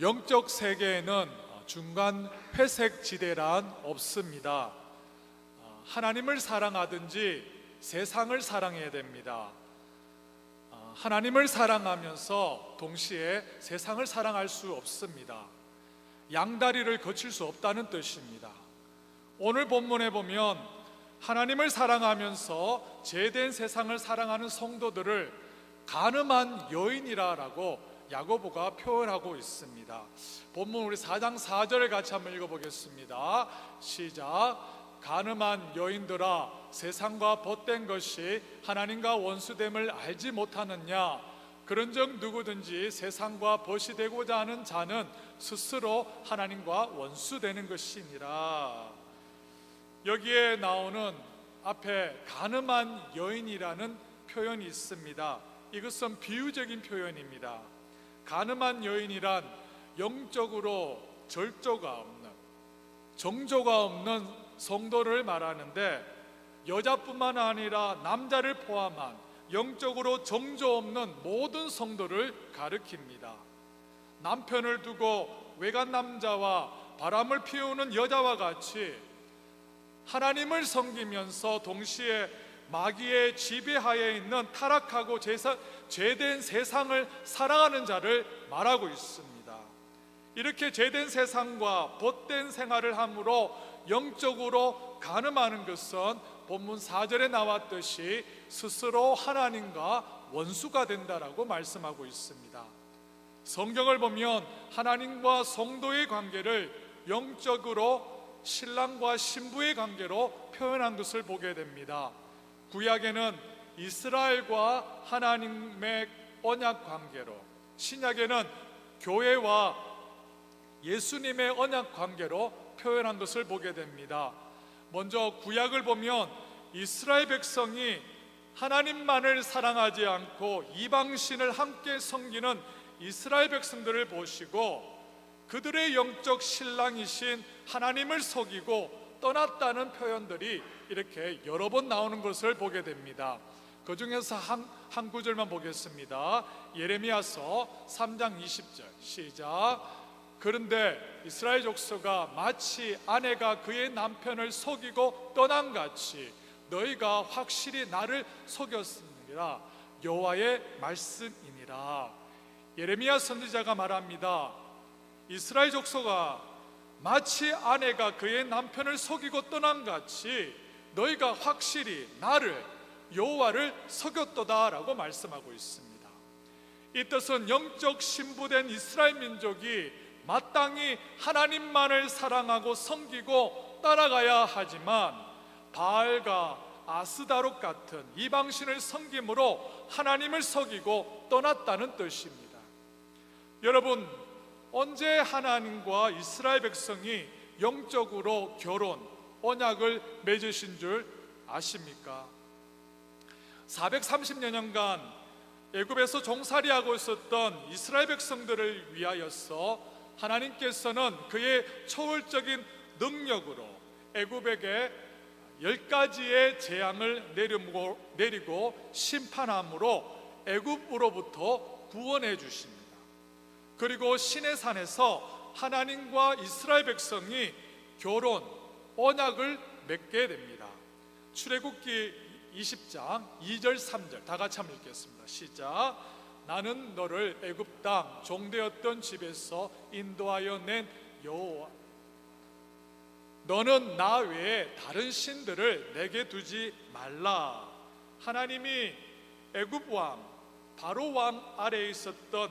영적 세계에는 중간 회색 지대란 없습니다. 하나님을 사랑하든지 세상을 사랑해야 됩니다. 하나님을 사랑하면서 동시에 세상을 사랑할 수 없습니다. 양다리를 거칠 수 없다는 뜻입니다. 오늘 본문에 보면 하나님을 사랑하면서 죄된 세상을 사랑하는 성도들을 간음한 여인이라고 야고보가 표현하고 있습니다. 본문 우리 4장 4절을 같이 한번 읽어보겠습니다. 시작. 간음한 여인들아, 세상과 벗된 것이 하나님과 원수됨을 알지 못하느냐? 그런즉 누구든지 세상과 벗이 되고자 하는 자는 스스로 하나님과 원수되는 것이니라. 여기에 나오는 앞에 간음한 여인이라는 표현이 있습니다. 이것은 비유적인 표현입니다. 간음한 여인이란 영적으로 절조가 없는, 정조가 없는 성도를 말하는데, 여자뿐만 아니라 남자를 포함한 영적으로 정조 없는 모든 성도를 가리킵니다. 남편을 두고 외간 남자와 바람을 피우는 여자와 같이 하나님을 섬기면서 동시에 마귀의 지배하에 있는 타락하고 죄된 세상을 사랑하는 자를 말하고 있습니다. 이렇게 죄된 세상과 벗된 생활을 함으로 영적으로 간음하는 것은 본문 4절에 나왔듯이 스스로 하나님과 원수가 된다라고 말씀하고 있습니다. 성경을 보면 하나님과 성도의 관계를 영적으로 신랑과 신부의 관계로 표현한 것을 보게 됩니다. 구약에는 이스라엘과 하나님의 언약 관계로, 신약에는 교회와 예수님의 언약 관계로 표현한 것을 보게 됩니다. 먼저 구약을 보면 이스라엘 백성이 하나님만을 사랑하지 않고 이방신을 함께 섬기는 이스라엘 백성들을 보시고 그들의 영적 신랑이신 하나님을 속이고 떠났다는 표현들이 이렇게 여러 번 나오는 것을 보게 됩니다. 그 중에서 한 구절만 보겠습니다. 예레미야서 3장 20절 시작. 그런데 이스라엘 족속아, 마치 아내가 그의 남편을 속이고 떠난 같이 너희가 확실히 나를 속였느니라. 여호와의 말씀이니라. 예레미야 선지자가 말합니다. 이스라엘 족속아, 마치 아내가 그의 남편을 속이고 떠난 같이 너희가 확실히 나를, 여호와를 속였도다라고 말씀하고 있습니다. 이 뜻은 영적 신부된 이스라엘 민족이 마땅히 하나님만을 사랑하고 섬기고 따라가야 하지만 바알과 아스다롯 같은 이방신을 섬김으로 하나님을 속이고 떠났다는 뜻입니다. 여러분, 언제 하나님과 이스라엘 백성이 영적으로 결혼, 언약을 맺으신 줄 아십니까? 430여년간 애굽에서 종살이하고 있었던 이스라엘 백성들을 위하여서 하나님께서는 그의 초월적인 능력으로 애굽에게 10가지의 재앙을 내리고 심판함으로 애굽으로부터 구원해 주십니다. 그리고 시내산에서 하나님과 이스라엘 백성이 결혼, 언약을 맺게 됩니다. 출애굽기 20장 2절 3절 다 같이 한번 읽겠습니다. 시작. 나는 너를 애굽 땅 종되었던 집에서 인도하여 낸 여호와, 너는 나 외에 다른 신들을 내게 두지 말라. 하나님이 애굽 왕 바로 왕 아래에 있었던,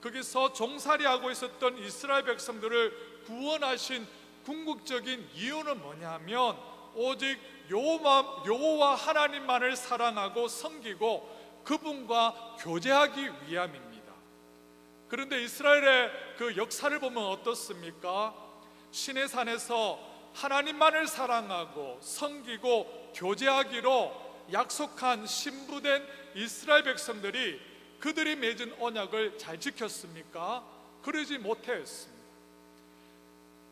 거기서 종살이하고 있었던 이스라엘 백성들을 구원하신 궁극적인 이유는 뭐냐면 오직 여호와 하나님만을 사랑하고 섬기고 그분과 교제하기 위함입니다. 그런데 이스라엘의 그 역사를 보면 어떻습니까? 시내산에서 하나님만을 사랑하고 섬기고 교제하기로 약속한 신부된 이스라엘 백성들이 그들이 맺은 언약을 잘 지켰습니까? 그러지 못했습니다.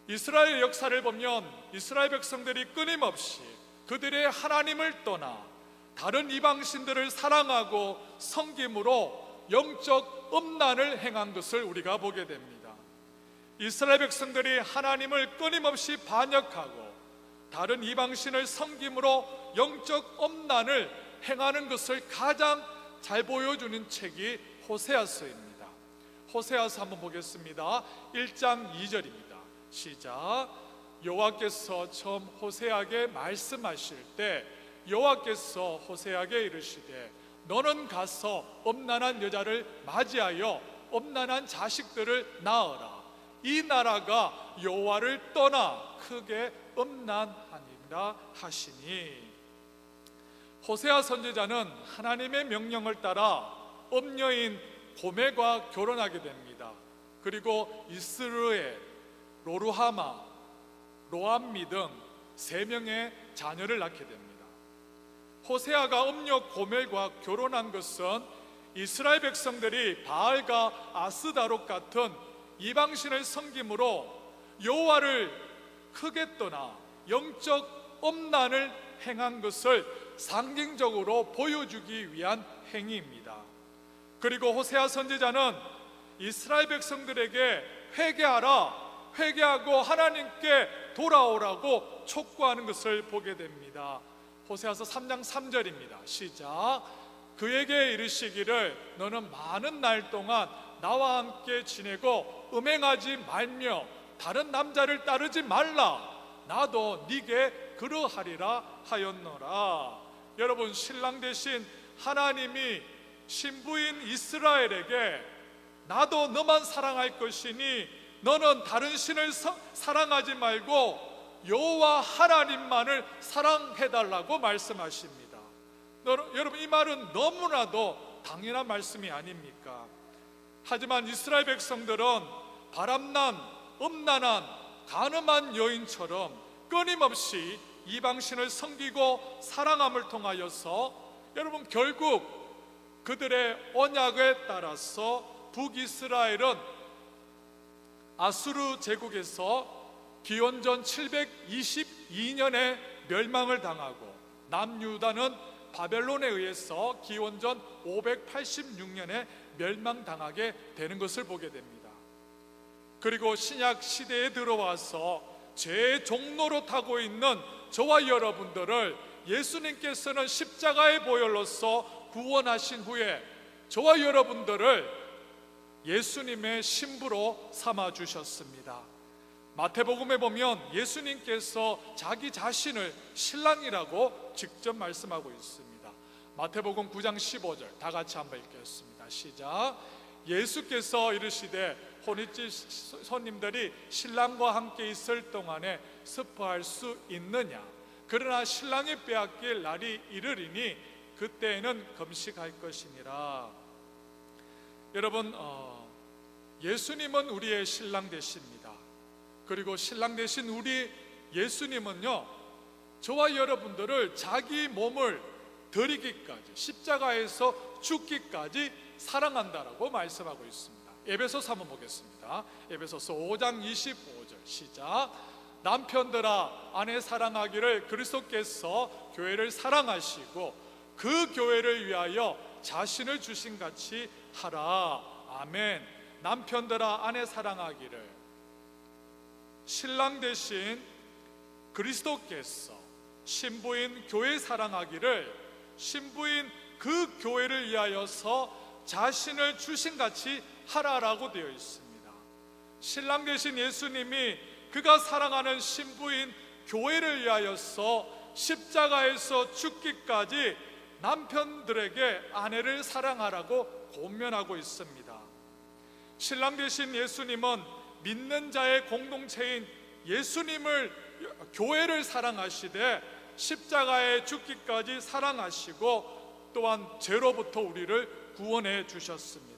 이스라엘 역사를 보면 이스라엘 백성들이 끊임없이 그들의 하나님을 떠나 다른 이방신들을 사랑하고 섬김으로 영적 음란을 행한 것을 우리가 보게 됩니다. 이스라엘 백성들이 하나님을 끊임없이 반역하고 다른 이방신을 섬김으로 영적 엄난을 행하는 것을 가장 잘 보여주는 책이 호세아서입니다. 호세아서 한번 보겠습니다. 1장 2절입니다. 시작. 여호와께서 처음 호세아에게 말씀하실 때 여호와께서 호세아에게 이르시되 너는 가서 엄난한 여자를 맞이하여 엄난한 자식들을 낳으라. 이 나라가 여호와를 떠나 크게 엄난하니라 하시니. 호세아 선지자는 하나님의 명령을 따라 엄녀인 고멜과 결혼하게 됩니다. 그리고 이스르엘, 로루하마, 로암미 등 3명의 자녀를 낳게 됩니다. 호세아가 엄녀 고멜과 결혼한 것은 이스라엘 백성들이 바알과 아스다롯 같은 이방신을 섬김으로 여호와를 크게 떠나 영적 엄난을 행한 것을 상징적으로 보여주기 위한 행위입니다. 그리고 호세아 선지자는 이스라엘 백성들에게 회개하라, 회개하고 하나님께 돌아오라고 촉구하는 것을 보게 됩니다. 호세아서 3장 3절입니다. 시작. 그에게 이르시기를 너는 많은 날 동안 나와 함께 지내고 음행하지 말며 다른 남자를 따르지 말라. 나도 네게 그러하리라 하였노라. 여러분, 신랑 대신 하나님이 신부인 이스라엘에게 나도 너만 사랑할 것이니 너는 다른 신을 사랑하지 말고 여호와 하나님만을 사랑해달라고 말씀하십니다. 여러분, 이 말은 너무나도 당연한 말씀이 아닙니까? 하지만 이스라엘 백성들은 바람난, 음란한, 간음한 여인처럼 끊임없이 이방신을 섬기고 사랑함을 통하여서 여러분 결국 그들의 언약에 따라서 북이스라엘은 아수르 제국에서 기원전 722년에 멸망을 당하고 남유다는 바벨론에 의해서 기원전 586년에 멸망당하게 되는 것을 보게 됩니다. 그리고 신약 시대에 들어와서 죄의 종로로 타고 있는 저와 여러분들을 예수님께서는 십자가의 보혈로서 구원하신 후에 저와 여러분들을 예수님의 신부로 삼아 주셨습니다. 마태복음에 보면 예수님께서 자기 자신을 신랑이라고 직접 말씀하고 있습니다. 마태복음 9장 15절 다 같이 한번 읽겠습니다. 시작. 예수께서 이르시되 혼인집 손님들이 신랑과 함께 있을 동안에 스포할 수 있느냐? 그러나 신랑이 빼앗길 날이 이르리니 그때에는 금식할 것이니라. 여러분, 예수님은 우리의 신랑 되십니다. 그리고 신랑 되신 우리 예수님은요, 저와 여러분들을 자기 몸을 드리기까지, 십자가에서 죽기까지 사랑한다라고 말씀하고 있습니다. 에베소서 한번 보겠습니다. 에베소서 5장 25절 시작. 남편들아 아내 사랑하기를 그리스도께서 교회를 사랑하시고 그 교회를 위하여 자신을 주신 같이 하라. 아멘. 남편들아 아내 사랑하기를, 신랑 대신 그리스도께서 신부인 교회 사랑하기를, 신부인 그 교회를 위하여서 자신을 주신 같이 하라라고 되어 있습니다. 신랑 되신 예수님이 그가 사랑하는 신부인 교회를 위하여서 십자가에서 죽기까지 남편들에게 아내를 사랑하라고 권면하고 있습니다. 신랑 되신 예수님은 믿는 자의 공동체인 예수님을, 교회를 사랑하시되 십자가에 죽기까지 사랑하시고 또한 죄로부터 우리를 구원해 주셨습니다.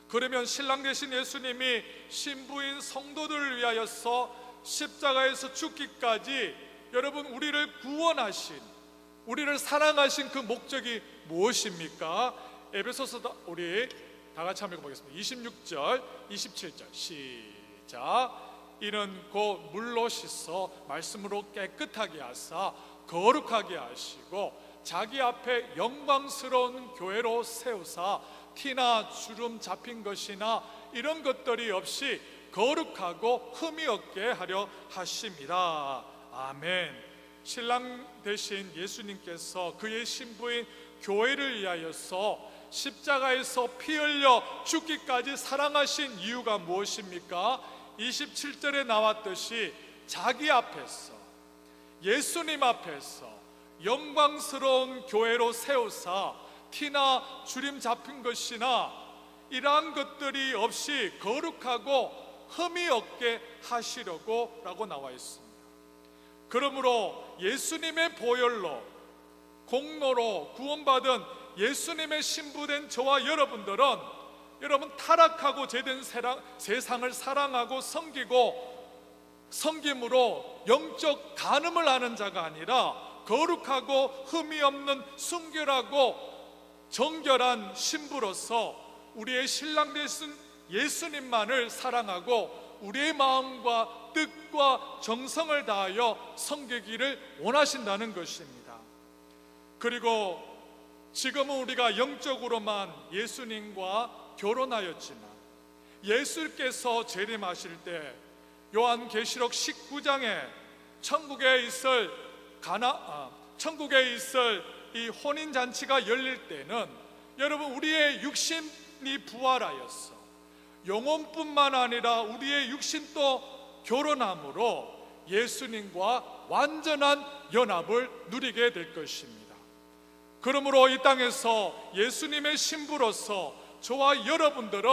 그러면 신랑 되신 예수님이 신부인 성도들을 위하여서 십자가에서 죽기까지 여러분 우리를 구원하신, 우리를 사랑하신 그 목적이 무엇입니까? 에베소서 우리 다 같이 한번 읽어보겠습니다. 26절 27절 시작. 이는 곧 물로 씻어 말씀으로 깨끗하게 하사 거룩하게 하시고 자기 앞에 영광스러운 교회로 세우사 티나 주름 잡힌 것이나 이런 것들이 없이 거룩하고 흠이 없게 하려 하심이라. 아멘. 신랑 되신 예수님께서 그의 신부인 교회를 위하여서 십자가에서 피 흘려 죽기까지 사랑하신 이유가 무엇입니까? 27절에 나왔듯이 자기 앞에서, 예수님 앞에서 영광스러운 교회로 세우사 티나 주림 잡힌 것이나 이러한 것들이 없이 거룩하고 흠이 없게 하시려고 라고 나와 있습니다. 그러므로 예수님의 보혈로 공로로 구원받은 예수님의 신부된 저와 여러분들은 여러분 타락하고 죄된 세상을 사랑하고 섬김으로 영적 간음을 하는 자가 아니라 거룩하고 흠이 없는 순결하고 정결한 신부로서 우리의 신랑 되신 예수님만을 사랑하고 우리의 마음과 뜻과 정성을 다하여 섬기기를 원하신다는 것입니다. 그리고 지금은 우리가 영적으로만 예수님과 결혼하였지만 예수께서 재림하실 때 요한계시록 19장에 천국에 있을 이 혼인잔치가 열릴 때는 여러분 우리의 육신이 부활하였어 영혼뿐만 아니라 우리의 육신도 결혼함으로 예수님과 완전한 연합을 누리게 될 것입니다. 그러므로 이 땅에서 예수님의 신부로서 저와 여러분들은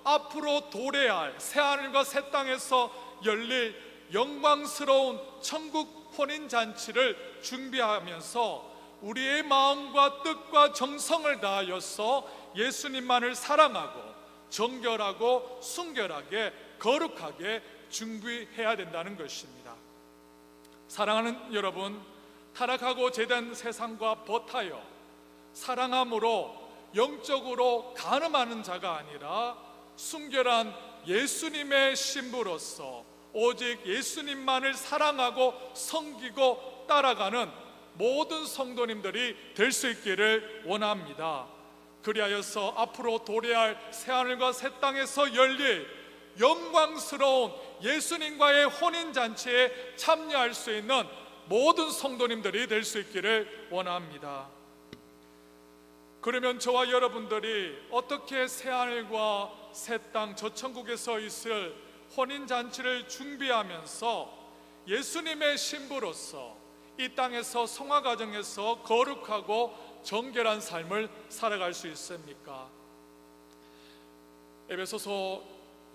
앞으로 도래할 새하늘과 새 땅에서 열릴 영광스러운 천국 혼인잔치를 준비하면서 우리의 마음과 뜻과 정성을 다하여서 예수님만을 사랑하고 정결하고 순결하게 거룩하게 준비해야 된다는 것입니다. 사랑하는 여러분, 타락하고 죄된 세상과 버타여 사랑함으로 영적으로 간음하는 자가 아니라 순결한 예수님의 신부로서 오직 예수님만을 사랑하고 섬기고 따라가는 모든 성도님들이 될 수 있기를 원합니다. 그리하여서 앞으로 도래할 새하늘과 새 땅에서 열릴 영광스러운 예수님과의 혼인잔치에 참여할 수 있는 모든 성도님들이 될 수 있기를 원합니다. 그러면 저와 여러분들이 어떻게 새하늘과 새 땅 저 천국에서 있을 혼인잔치를 준비하면서 예수님의 신부로서 이 땅에서 성화가정에서 거룩하고 정결한 삶을 살아갈 수 있습니까? 에베소서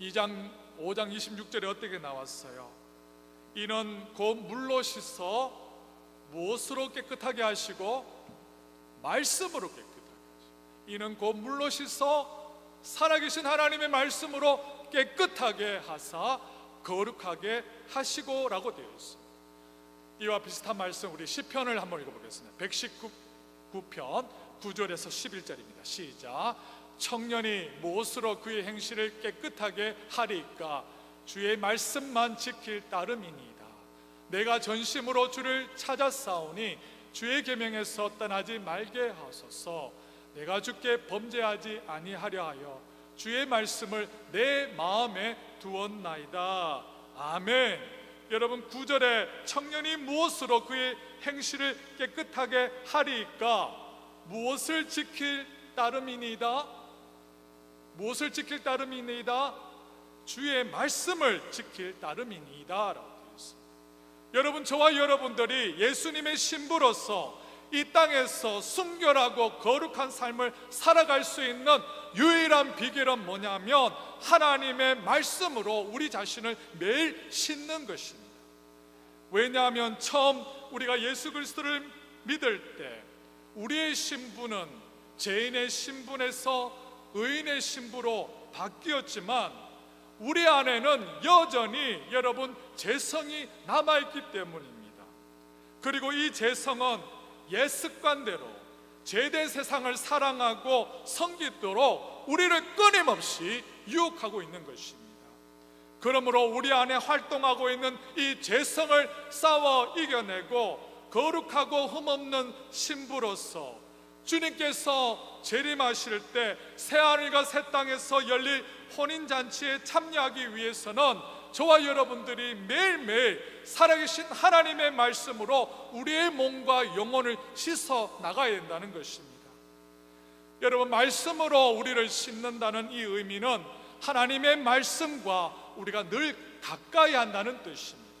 2장 5장 26절에 어떻게 나왔어요? 이는 곧 물로 씻어 무엇으로 깨끗하게 하시고 말씀으로 깨끗하게 하시고, 이는 곧 물로 씻어 살아계신 하나님의 말씀으로 깨끗하게 하사 거룩하게 하시고 라고 되어 있습니다. 이와 비슷한 말씀 우리 시편을 한번 읽어보겠습니다. 119편 9절에서 11절입니다. 시작. 청년이 무엇으로 그의 행실을 깨끗하게 하리까? 주의 말씀만 지킬 따름이니이다. 내가 전심으로 주를 찾았사오니 주의 계명에서 떠나지 말게 하소서. 내가 주께 범죄하지 아니하려 하여 주의 말씀을 내 마음에 두었나이다. 아멘. 여러분 9절에 청년이 무엇으로 그의 행실을 깨끗하게 하리까? 무엇을 지킬 따름이니이다? 무엇을 지킬 따름이니이다? 주의 말씀을 지킬 따름이니이다 라고 되어 있습니다. 여러분 저와 여러분들이 예수님의 신부로서 이 땅에서 순결하고 거룩한 삶을 살아갈 수 있는 유일한 비결은 뭐냐면 하나님의 말씀으로 우리 자신을 매일 씻는 것입니다. 왜냐하면 처음 우리가 예수 그리스도를 믿을 때 우리의 신부는 죄인의 신분에서 의인의 신부로 바뀌었지만 우리 안에는 여전히 여러분 죄성이 남아있기 때문입니다. 그리고 이 죄성은 옛 습관대로 죄된 세상을 사랑하고 섬기도록 우리를 끊임없이 유혹하고 있는 것입니다. 그러므로 우리 안에 활동하고 있는 이 죄성을 싸워 이겨내고 거룩하고 흠없는 신부로서 주님께서 재림하실 때 새하늘과 새 땅에서 열릴 혼인잔치에 참여하기 위해서는 저와 여러분들이 매일매일 살아계신 하나님의 말씀으로 우리의 몸과 영혼을 씻어 나가야 된다는 것입니다. 여러분, 말씀으로 우리를 씻는다는 이 의미는 하나님의 말씀과 우리가 늘 가까이 한다는 뜻입니다.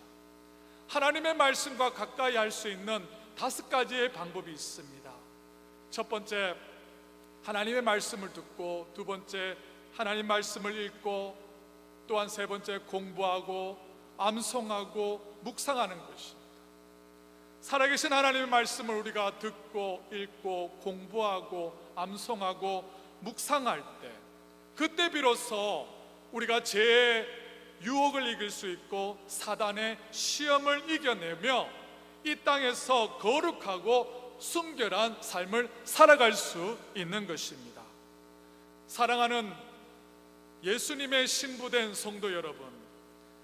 하나님의 말씀과 가까이 할 수 있는 5가지의 방법이 있습니다. 첫 번째, 하나님의 말씀을 듣고, 두 번째, 하나님 말씀을 읽고, 또한 세 번째, 공부하고 암송하고 묵상하는 것입니다. 살아계신 하나님의 말씀을 우리가 듣고 읽고 공부하고 암송하고 묵상할 때, 그때 비로소 우리가 죄의 유혹을 이길 수 있고 사단의 시험을 이겨내며 이 땅에서 거룩하고 순결한 삶을 살아갈 수 있는 것입니다. 사랑하는 예수님의 신부된 성도 여러분,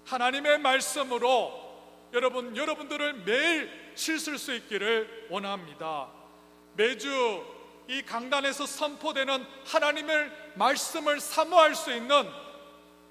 하나님의 말씀으로 여러분들을 매일 씻을 수 있기를 원합니다. 매주 이 강단에서 선포되는 하나님의 말씀을 사모할 수 있는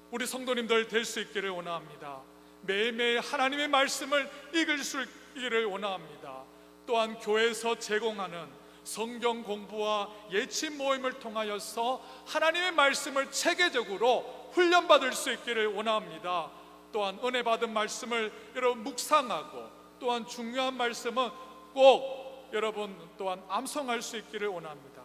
우리 성도님들 될 수 있기를 원합니다. 매일매일 하나님의 말씀을 읽을 수 있기를 원합니다. 또한 교회에서 제공하는 성경 공부와 예침 모임을 통하여서 하나님의 말씀을 체계적으로 훈련받을 수 있기를 원합니다. 또한 은혜 받은 말씀을 여러분 묵상하고, 또한 중요한 말씀은 꼭 여러분 또한 암송할 수 있기를 원합니다.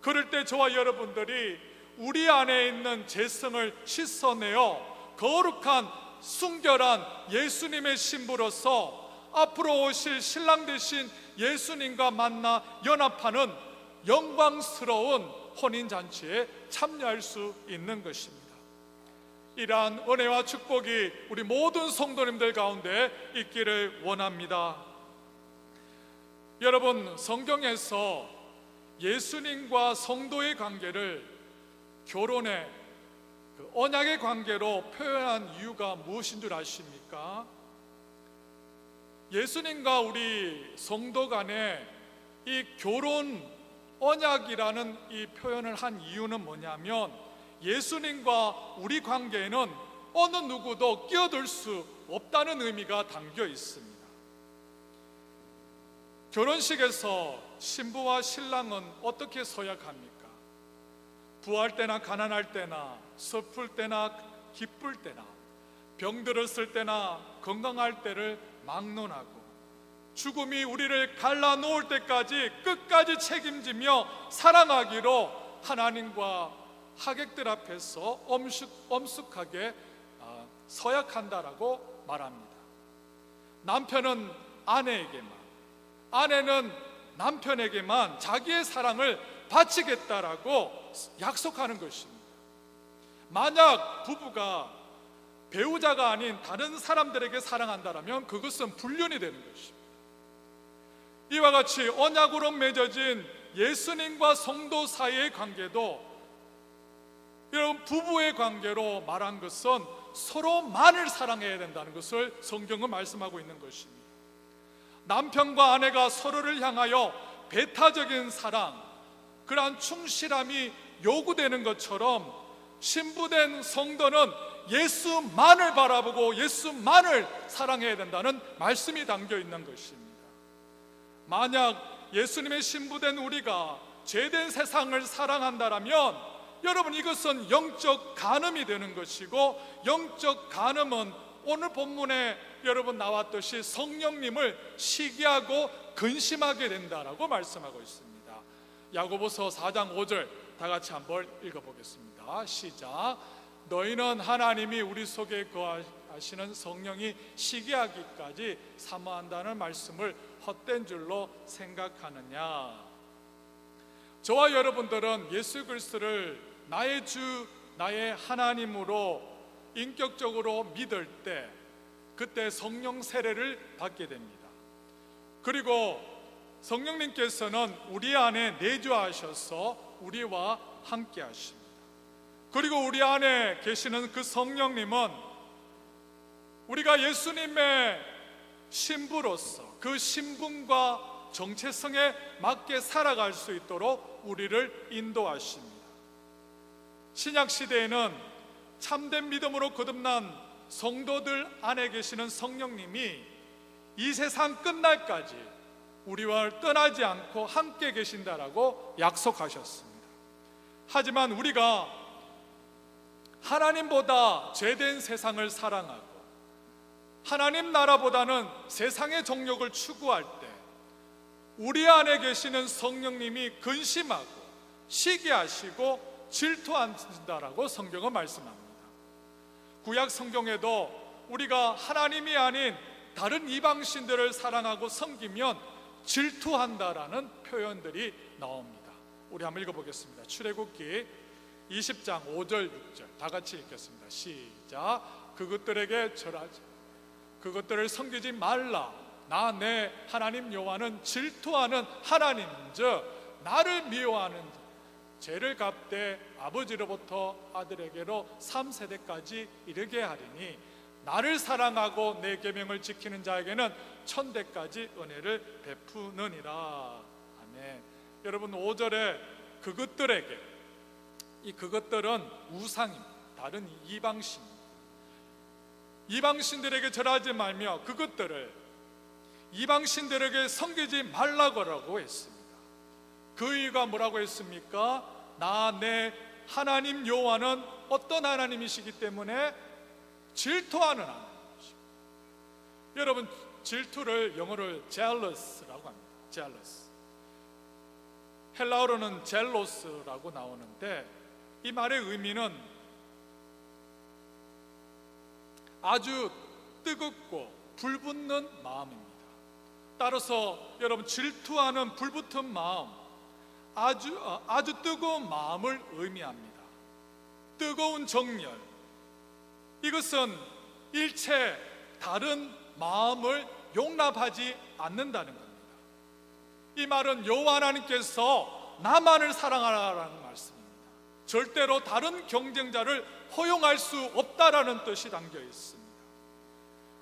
그럴 때 저와 여러분들이 우리 안에 있는 죄성을 씻어내어 거룩한 순결한 예수님의 신부로서 앞으로 오실 신랑 되신 예수님과 만나 연합하는 영광스러운 혼인잔치에 참여할 수 있는 것입니다. 이러한 은혜와 축복이 우리 모든 성도님들 가운데 있기를 원합니다. 여러분, 성경에서 예수님과 성도의 관계를 결혼의 언약의 관계로 표현한 이유가 무엇인 줄 아십니까? 예수님과 우리 성도 간에 이 결혼 언약이라는 이 표현을 한 이유는 뭐냐면, 예수님과 우리 관계에는 어느 누구도 끼어들 수 없다는 의미가 담겨 있습니다. 결혼식에서 신부와 신랑은 어떻게 서약합니까? 부할 때나 가난할 때나, 슬플 때나 기쁠 때나, 병들었을 때나 건강할 때를 막론하고, 죽음이 우리를 갈라놓을 때까지 끝까지 책임지며 사랑하기로 하나님과 하객들 앞에서 엄숙하게 서약한다라고 말합니다. 남편은 아내에게만, 아내는 남편에게만 자기의 사랑을 바치겠다라고 약속하는 것입니다. 만약 부부가 배우자가 아닌 다른 사람들에게 사랑한다면 그것은 불륜이 되는 것입니다. 이와 같이 언약으로 맺어진 예수님과 성도 사이의 관계도 여러분 부부의 관계로 말한 것은 서로만을 사랑해야 된다는 것을 성경은 말씀하고 있는 것입니다. 남편과 아내가 서로를 향하여 배타적인 사랑, 그러한 충실함이 요구되는 것처럼 신부된 성도는 예수만을 바라보고 예수만을 사랑해야 된다는 말씀이 담겨 있는 것입니다. 만약 예수님의 신부된 우리가 죄된 세상을 사랑한다면 여러분, 이것은 영적 간음이 되는 것이고, 영적 간음은 오늘 본문에 여러분 나왔듯이 성령님을 시기하고 근심하게 된다라고 말씀하고 있습니다. 야고보서 4장 5절 다 같이 한번 읽어보겠습니다. 시작. 너희는 하나님이 우리 속에 거하시는 성령이 시기하기까지 사모한다는 말씀을 헛된 줄로 생각하느냐. 저와 여러분들은 예수 그리스도를 나의 주, 나의 하나님으로 인격적으로 믿을 때 그때 성령 세례를 받게 됩니다. 그리고 성령님께서는 우리 안에 내주하셔서 우리와 함께 하십니다. 그리고 우리 안에 계시는 그 성령님은 우리가 예수님의 신부로서 그 신분과 정체성에 맞게 살아갈 수 있도록 우리를 인도하십니다. 신약 시대에는 참된 믿음으로 거듭난 성도들 안에 계시는 성령님이 이 세상 끝날까지 우리와 떠나지 않고 함께 계신다라고 약속하셨습니다. 하지만 우리가 하나님보다 죄된 세상을 사랑하고 하나님 나라보다는 세상의 정욕을 추구할 때 우리 안에 계시는 성령님이 근심하고 시기하시고 질투한다라고 성경은 말씀합니다. 구약 성경에도 우리가 하나님이 아닌 다른 이방신들을 사랑하고 섬기면 질투한다라는 표현들이 나옵니다. 우리 한번 읽어보겠습니다. 출애굽기 20장 5절 6절 다 같이 읽겠습니다. 시작. 그것들에게 절하지, 그것들을 섬기지 말라. 나 내 하나님 여호와는 질투하는 하나님인즉 나를 미워하는 죄를 갚되 아버지로부터 아들에게로 3세대까지 이르게 하리니 나를 사랑하고 내 계명을 지키는 자에게는 천대까지 은혜를 베푸느니라. 아멘. 여러분 5절에 그것들에게, 이 그것들은 우상입니다. 다른 이방신입니다. 이방신들에게 절하지 말며 그것들을 이방신들에게 섬기지 말라고 했습니다. 그 이유가 뭐라고 했습니까? 나 내 하나님 여호와는 어떤 하나님이시기 때문에 질투하는 하나님이시고, 여러분 질투를 영어로 jealous라고 합니다. jealous. 헬라어로는 젤로스라고 나오는데 이 말의 의미는 아주 뜨겁고 불붙는 마음입니다. 따라서 여러분 질투하는 불붙은 마음, 아주 뜨거운 마음을 의미합니다. 뜨거운 정열, 이것은 일체 다른 마음을 용납하지 않는다는 겁니다. 이 말은 여호와 하나님께서 나만을 사랑하라는 말씀입니다. 절대로 다른 경쟁자를 허용할 수 없다라는 뜻이 담겨 있습니다.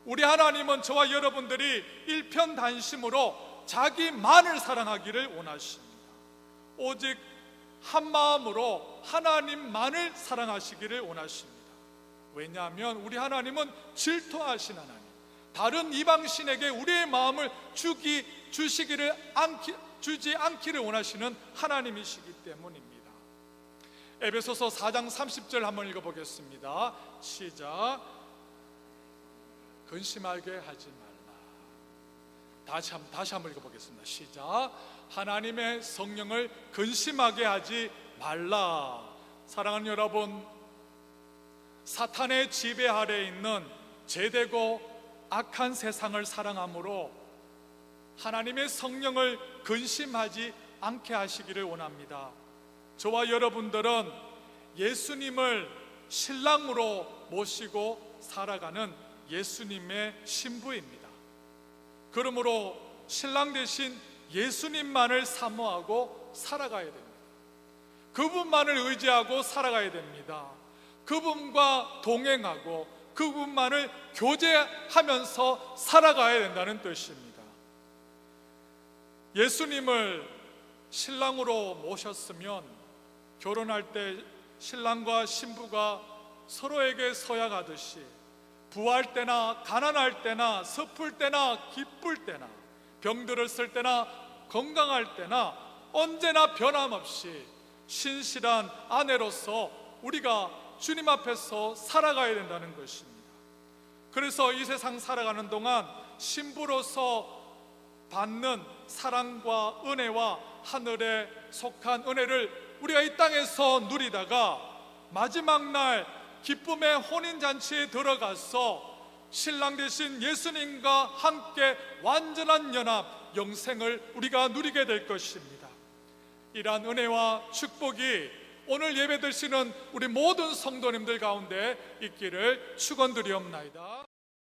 우리 하나님은 저와 여러분들이 일편단심으로 자기만을 사랑하기를 원하십니다. 오직 한 마음으로 하나님만을 사랑하시기를 원하십니다. 왜냐하면 우리 하나님은 질투하신 하나님, 다른 이방신에게 우리의 마음을 주지 않기를 원하시는 하나님이시기 때문입니다. 에베소서 4장 30절 한번 읽어보겠습니다. 시작. 근심하게 하지 말라. 다시 한번 읽어보겠습니다. 시작. 하나님의 성령을 근심하게 하지 말라. 사랑하는 여러분, 사탄의 지배 아래에 있는 죄되고 악한 세상을 사랑함으로 하나님의 성령을 근심하지 않게 하시기를 원합니다. 저와 여러분들은 예수님을 신랑으로 모시고 살아가는 예수님의 신부입니다. 그러므로 신랑 대신 예수님만을 사모하고 살아가야 됩니다. 그분만을 의지하고 살아가야 됩니다. 그분과 동행하고 그분만을 교제하면서 살아가야 된다는 뜻입니다. 예수님을 신랑으로 모셨으면 결혼할 때 신랑과 신부가 서로에게 서약하듯이 부할 때나 가난할 때나 슬플 때나 기쁠 때나 병들었을 때나 건강할 때나 언제나 변함없이 신실한 아내로서 우리가 주님 앞에서 살아가야 된다는 것입니다. 그래서 이 세상 살아가는 동안 신부로서 받는 사랑과 은혜와 하늘에 속한 은혜를 우리가 이 땅에서 누리다가 마지막 날 기쁨의 혼인잔치에 들어가서 신랑 되신 예수님과 함께 완전한 연합, 영생을 우리가 누리게 될 것입니다. 이러한 은혜와 축복이 오늘 예배 드시는 우리 모든 성도님들 가운데 있기를 축원드리옵나이다.